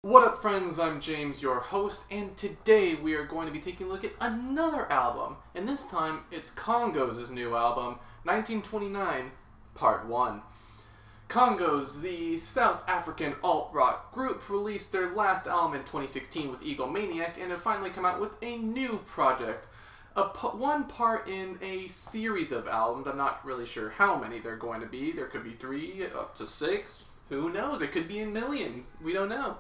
What up, friends? I'm James, your host, and today we are going to be taking a look at another album, and this time it's KONGOS' new album, 1929, Part 1. KONGOS, the South African alt-rock group, released their last album in 2016 with Egomaniac and have finally come out with a new project. One part in a series of albums. I'm not really sure how many they're going to be. There could be 3, up to 6. Who knows? It could be a million. We don't know.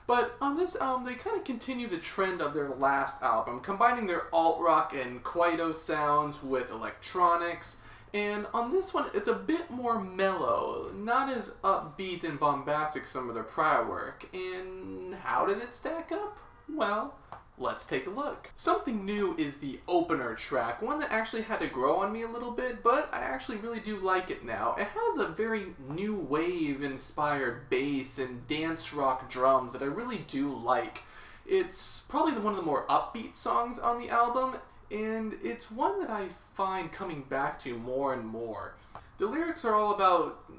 But on this album, they kind of continue the trend of their last album, combining their alt-rock and Kwaito sounds with electronics. And on this one, it's a bit more mellow, not as upbeat and bombastic as some of their prior work. And how did it stack up? Well, let's take a look. Something new is the opener track, one that actually had to grow on me a little bit, but I actually really do like it now. It has a very new wave inspired bass and dance rock drums that I really do like. It's probably one of the more upbeat songs on the album, and it's one that I find coming back to more and more. The lyrics are all about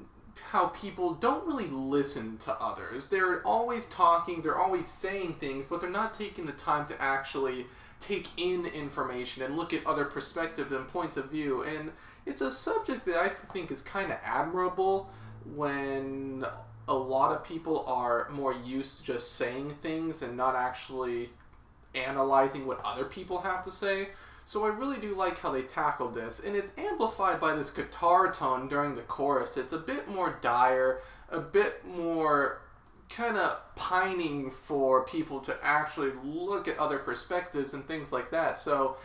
how people don't really listen to others. They're always talking, they're always saying things, but they're not taking the time to actually take in information and look at other perspectives and points of view. And it's a subject that I think is kind of admirable when a lot of people are more used to just saying things and not actually analyzing what other people have to say. So I really do like how they tackled this, and it's amplified by this guitar tone during the chorus. It's a bit more dire, a bit more kind of pining for people to actually look at other perspectives and things like that. So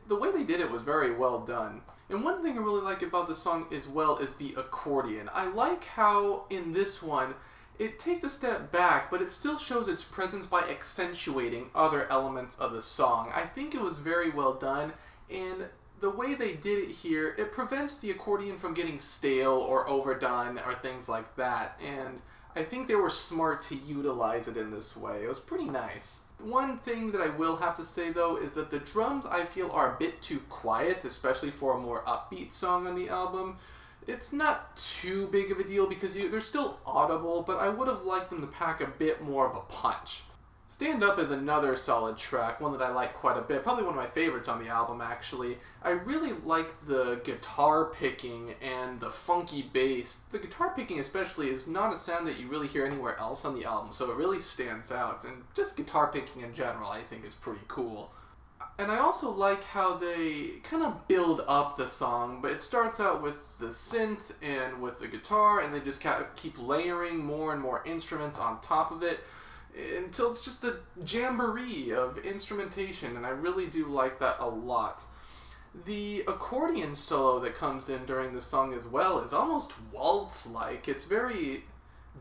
the way they did it was very well done. And one thing I really like about the song as well is the accordion. I like how in this one, it takes a step back, but it still shows its presence by accentuating other elements of the song. I think it was very well done, and the way they did it here, it prevents the accordion from getting stale or overdone or things like that, and I think they were smart to utilize it in this way. It was pretty nice. One thing that I will have to say, though, is that the drums I feel are a bit too quiet, especially for a more upbeat song on the album. It's not too big of a deal because they're still audible, but I would have liked them to pack a bit more of a punch. Stand Up is another solid track, one that I like quite a bit, probably one of my favorites on the album actually. I really like the guitar picking and the funky bass. The guitar picking especially is not a sound that you really hear anywhere else on the album, so it really stands out, and just guitar picking in general I think is pretty cool. And I also like how they kind of build up the song, but it starts out with the synth and with the guitar, and they just keep layering more and more instruments on top of it until it's just a jamboree of instrumentation, and I really do like that a lot. The accordion solo that comes in during the song as well is almost waltz-like. It's very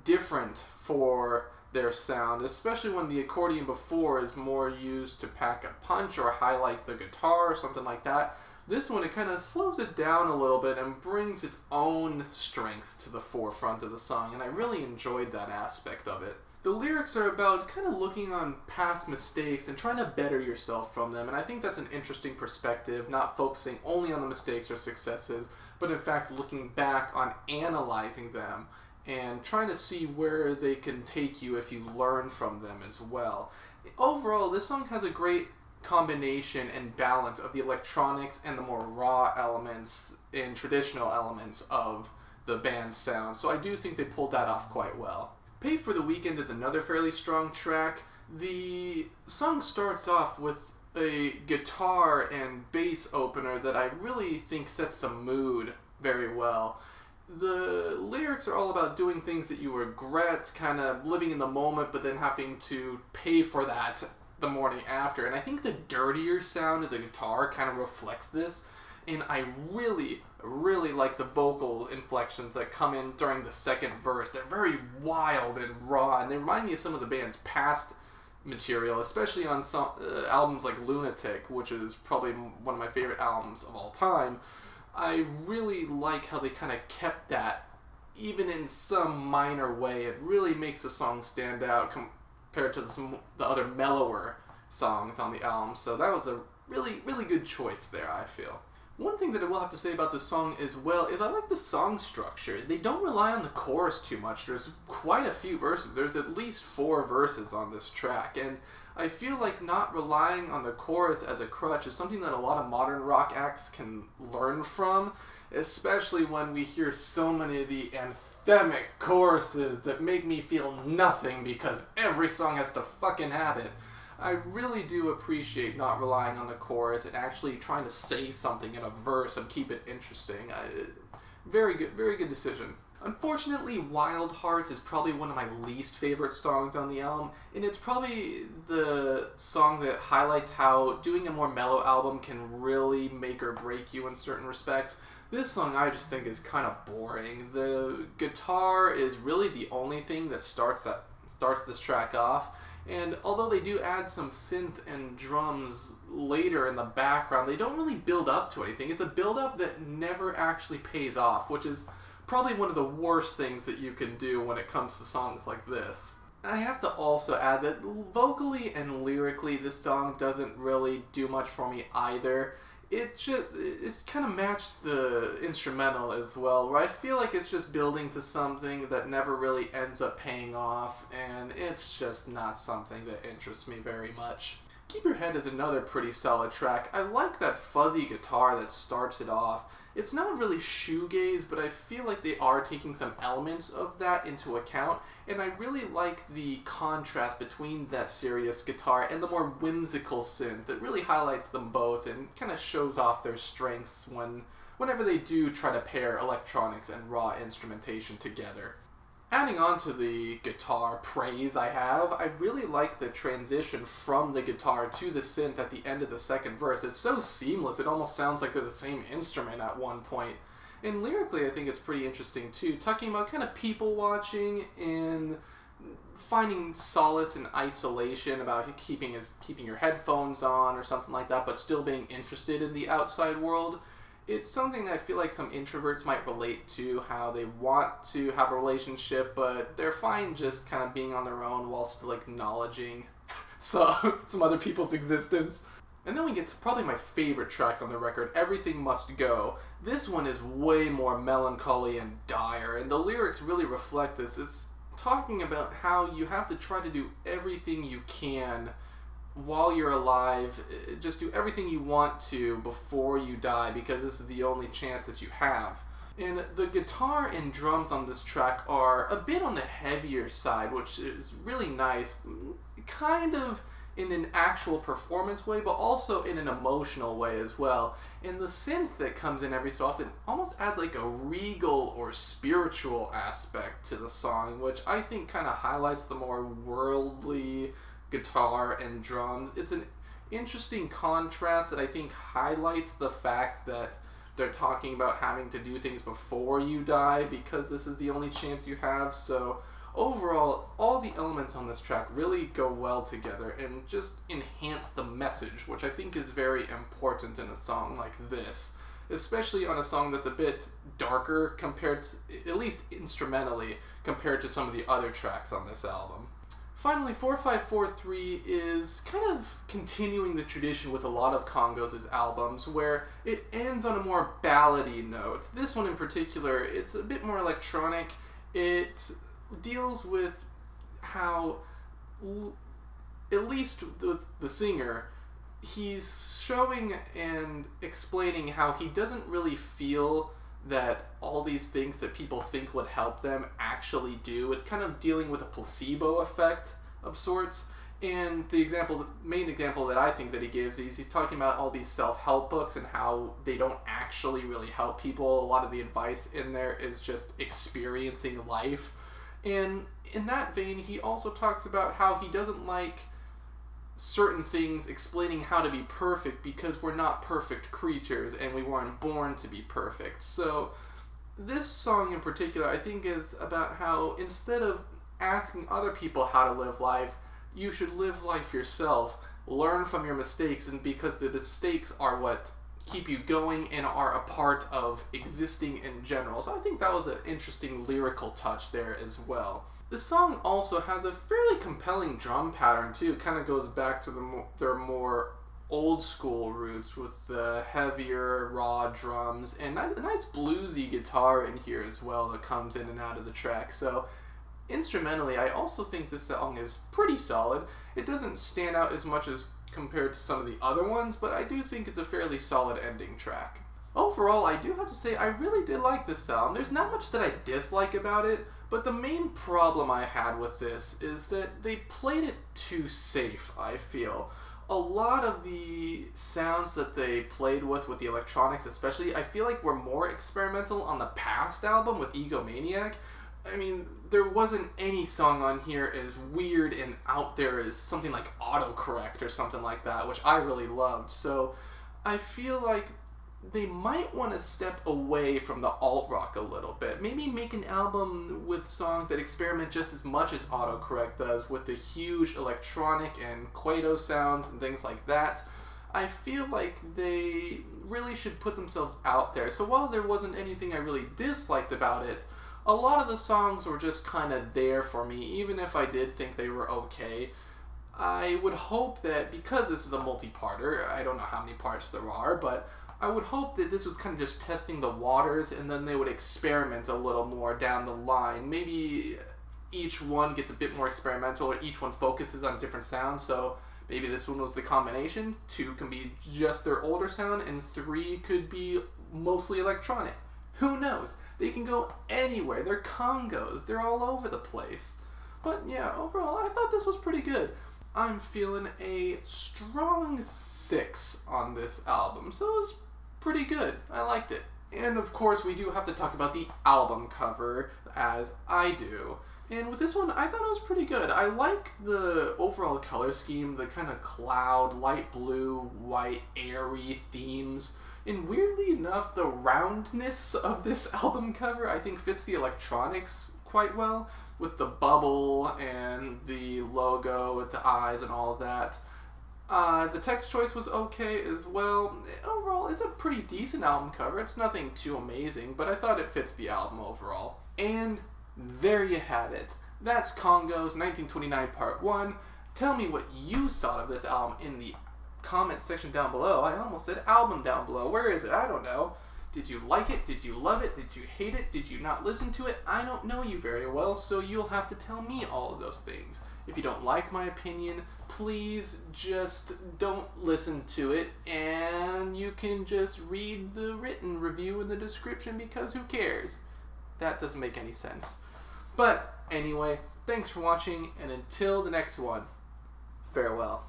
different for their sound, especially when the accordion before is more used to pack a punch or highlight the guitar or something like that. This one, it kind of slows it down a little bit and brings its own strengths to the forefront of the song, and I really enjoyed that aspect of it. The lyrics are about kind of looking on past mistakes and trying to better yourself from them, and I think that's an interesting perspective, not focusing only on the mistakes or successes, but in fact looking back on analyzing them and trying to see where they can take you if you learn from them as well. Overall, this song has a great combination and balance of the electronics and the more raw elements and traditional elements of the band's sound, so I do think they pulled that off quite well. Pay for the Weekend is another fairly strong track. The song starts off with a guitar and bass opener that I really think sets the mood very well. The lyrics are all about doing things that you regret, kind of living in the moment, but then having to pay for that the morning after. And I think the dirtier sound of the guitar kind of reflects this. And I really, really like the vocal inflections that come in during the second verse. They're very wild and raw, and they remind me of some of the band's past material, especially on some albums like Lunatic, which is probably one of my favorite albums of all time. I really like how they kind of kept that, even in some minor way. It really makes the song stand out compared to the other mellower songs on the album. So that was a really, really good choice there, I feel. One thing that I will have to say about this song as well is I like the song structure. They don't rely on the chorus too much. There's quite a few verses. There's at least 4 verses on this track, and I feel like not relying on the chorus as a crutch is something that a lot of modern rock acts can learn from, especially when we hear so many of the anthemic choruses that make me feel nothing because every song has to fucking have it. I really do appreciate not relying on the chorus and actually trying to say something in a verse and keep it interesting. Very good decision. Unfortunately, Wild Hearts is probably one of my least favorite songs on the album, and it's probably the song that highlights how doing a more mellow album can really make or break you in certain respects. This song I just think is kind of boring. The guitar is really the only thing that starts this track off. And although they do add some synth and drums later in the background, they don't really build up to anything. It's a build-up that never actually pays off, which is probably one of the worst things that you can do when it comes to songs like this. I have to also add that vocally and lyrically, this song doesn't really do much for me either. It kind of matches the instrumental as well, where I feel like it's just building to something that never really ends up paying off, and it's just not something that interests me very much. Keep Your Head is another pretty solid track. I like that fuzzy guitar that starts it off. It's not really shoegaze, but I feel like they are taking some elements of that into account, and I really like the contrast between that serious guitar and the more whimsical synth. It really highlights them both and kind of shows off their strengths whenever they do try to pair electronics and raw instrumentation together. Adding on to the guitar praise I really like the transition from the guitar to the synth at the end of the second verse. It's so seamless, it almost sounds like they're the same instrument at one point. And lyrically, I think it's pretty interesting too, talking about kind of people watching and finding solace in isolation, about keeping your headphones on or something like that, but still being interested in the outside world. It's something that I feel like some introverts might relate to, how they want to have a relationship, but they're fine just kind of being on their own while still acknowledging some other people's existence. And then we get to probably my favorite track on the record, Everything Must Go. This one is way more melancholy and dire, and the lyrics really reflect this. It's talking about how you have to try to do everything you can while you're alive, just do everything you want to before you die, because this is the only chance that you have. And the guitar and drums on this track are a bit on the heavier side, which is really nice, kind of in an actual performance way, but also in an emotional way as well. And the synth that comes in every so often almost adds like a regal or spiritual aspect to the song, which I think kind of highlights the more worldly guitar and drums. It's an interesting contrast that I think highlights the fact that they're talking about having to do things before you die because this is the only chance you have. So overall, all the elements on this track really go well together and just enhance the message, which I think is very important in a song like this, especially on a song that's a bit darker compared to, at least instrumentally, compared to some of the other tracks on this album. Finally, 4543 is kind of continuing the tradition with a lot of KONGOS' albums, where it ends on a more ballady note. This one in particular, it's a bit more electronic. It deals with how, at least with the singer, he's showing and explaining how he doesn't really feel that all these things that people think would help them actually do. It's kind of dealing with a placebo effect of sorts. And the main example that I think that he gives is he's talking about all these self-help books and how they don't actually really help people. A lot of the advice in there is just experiencing life. And in that vein, he also talks about how he doesn't like certain things explaining how to be perfect because we're not perfect creatures and we weren't born to be perfect. So this song in particular, I think, is about how instead of asking other people how to live life, you should live life yourself, learn from your mistakes, and because the mistakes are what keep you going and are a part of existing in general. So I think that was an interesting lyrical touch there as well. The song also has a fairly compelling drum pattern too. It kind of goes back to their more old school roots with the heavier raw drums and a nice bluesy guitar in here as well that comes in and out of the track. So instrumentally, I also think this song is pretty solid. It doesn't stand out as much as compared to some of the other ones, but I do think it's a fairly solid ending track. Overall, I do have to say I really did like this song. There's not much that I dislike about it, but the main problem I had with this is that they played it too safe, I feel. A lot of the sounds that they played with the electronics especially, I feel like were more experimental on the past album with Egomaniac. I mean, there wasn't any song on here as weird and out there as something like autocorrect or something like that, which I really loved. So I feel like they might want to step away from the alt-rock a little bit. Maybe make an album with songs that experiment just as much as autocorrect does with the huge electronic and Kwaito sounds and things like that. I feel like they really should put themselves out there. So while there wasn't anything I really disliked about it, a lot of the songs were just kind of there for me, even if I did think they were okay. I would hope that, because this is a multi-parter, I don't know how many parts there are, but I would hope that this was kind of just testing the waters, and then they would experiment a little more down the line. Maybe each one gets a bit more experimental, or each one focuses on different sounds, so maybe this one was the combination. 2 can be just their older sound, and 3 could be mostly electronic. Who knows? They can go anywhere. They're Kongos. They're all over the place. But yeah, overall, I thought this was pretty good. I'm feeling a strong 6 on this album, so it was pretty good. I liked it. And of course, we do have to talk about the album cover, as I do. And with this one, I thought it was pretty good. I like the overall color scheme, the kind of cloud, light blue, white, airy themes. And weirdly enough, the roundness of this album cover I think fits the electronics quite well, with the bubble and the logo with the eyes and all of that. The text choice was okay as well. Overall, it's a pretty decent album cover. It's nothing too amazing, but I thought it fits the album overall. And there you have it. That's KONGOS 1929 Part 1. Tell me what you thought of this album in the comment section down below. I almost said album down below. Where is it? I don't know. Did you like it? Did you love it? Did you hate it? Did you not listen to it? I don't know you very well, so you'll have to tell me all of those things. If you don't like my opinion, please just don't listen to it, and you can just read the written review in the description, because who cares? That doesn't make any sense. But anyway, thanks for watching, and until the next one, farewell.